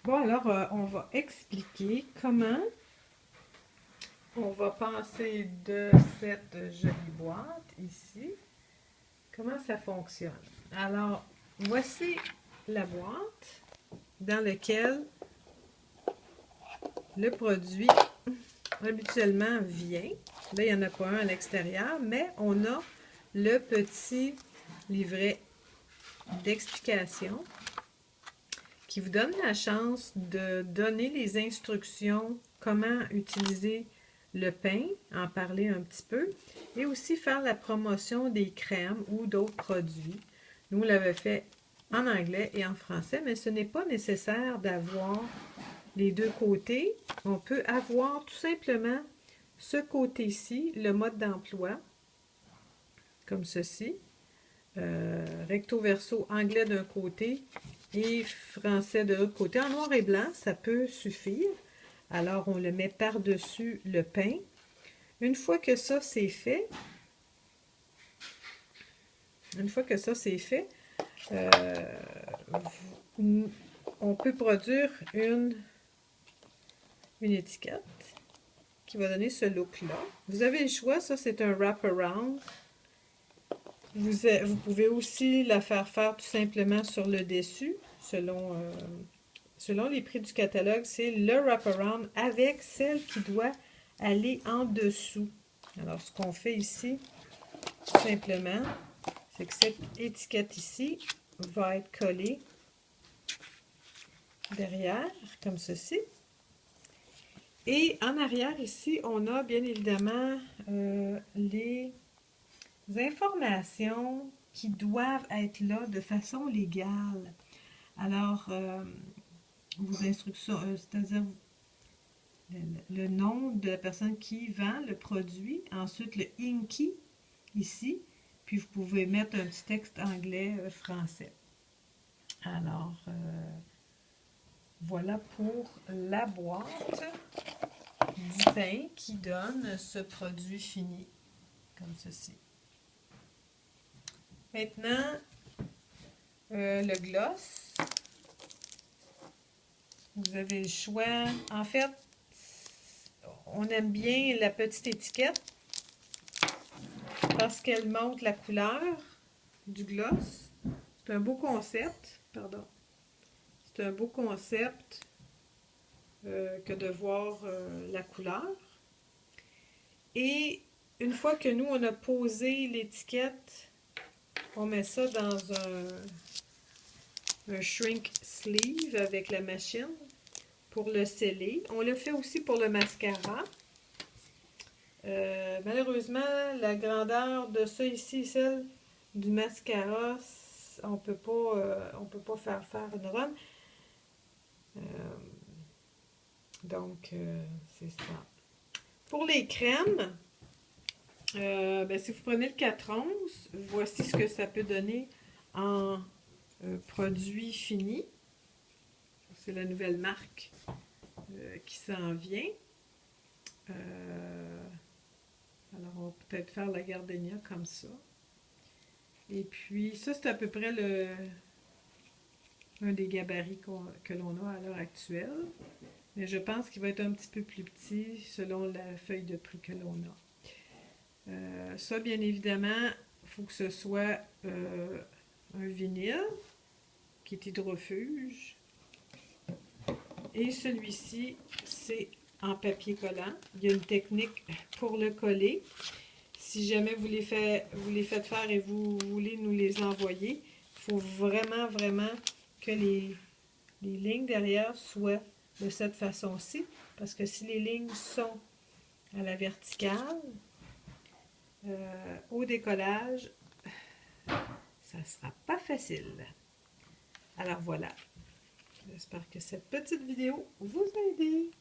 Bon, alors, on va expliquer comment on va passer de cette jolie boîte ici, comment ça fonctionne. Alors, voici la boîte dans laquelle le produit habituellement vient. Là, il n'y en a pas un à l'extérieur, mais on a le petit livret d'explication qui vous donne la chance de donner les instructions, comment utiliser le pain, en parler un petit peu, et aussi faire la promotion des crèmes ou d'autres produits. Nous, on l'avait fait en anglais et en français, mais ce n'est pas nécessaire d'avoir les deux côtés. On peut avoir tout simplement ce côté-ci, le mode d'emploi, comme ceci. Recto verso anglais d'un côté et français de l'autre côté. En noir et blanc, ça peut suffire. Alors, on le met par-dessus le pain. Une fois que ça, c'est fait, on peut produire une étiquette qui va donner ce look-là. Vous avez le choix, ça c'est un wrap-around. Vous pouvez aussi la faire tout simplement sur le dessus, selon les prix du catalogue. C'est le wrap-around avec celle qui doit aller en dessous. Alors, ce qu'on fait ici, tout simplement, c'est que cette étiquette ici va être collée derrière, comme ceci. Et en arrière, ici, on a bien évidemment les informations qui doivent être là de façon légale. Alors, vos instructions, c'est-à-dire le nom de la personne qui vend le produit, ensuite le INCI ici, puis vous pouvez mettre un petit texte anglais, français. Alors, voilà pour la boîte du pain qui donne ce produit fini, comme ceci. Maintenant, le gloss. Vous avez le choix. En fait, on aime bien la petite étiquette parce qu'elle montre la couleur du gloss. C'est un beau concept, pardon. C'est un beau concept que de voir la couleur. Et une fois que nous, on a posé l'étiquette, on met ça dans un shrink sleeve avec la machine pour le sceller. On le fait aussi pour le mascara. Malheureusement, la grandeur de ça ici, celle du mascara, on peut pas faire une run. Donc, c'est ça. Pour les crèmes, si vous prenez le 4 onces, voici ce que ça peut donner en produit fini. C'est la nouvelle marque qui s'en vient. Alors, on va peut-être faire la gardenia comme ça. Et puis, ça, c'est à peu près un des gabarits que l'on a à l'heure actuelle. Mais je pense qu'il va être un petit peu plus petit selon la feuille de prix que l'on a. Ça, bien évidemment, il faut que ce soit un vinyle qui est hydrofuge. Et celui-ci, c'est en papier collant. Il y a une technique pour le coller. Si jamais vous les faites faire et vous voulez nous les envoyer, il faut vraiment, vraiment que les lignes derrière soient de cette façon-ci. Parce que si les lignes sont à la verticale, au décollage, ça ne sera pas facile. Alors voilà. J'espère que cette petite vidéo vous a aidé.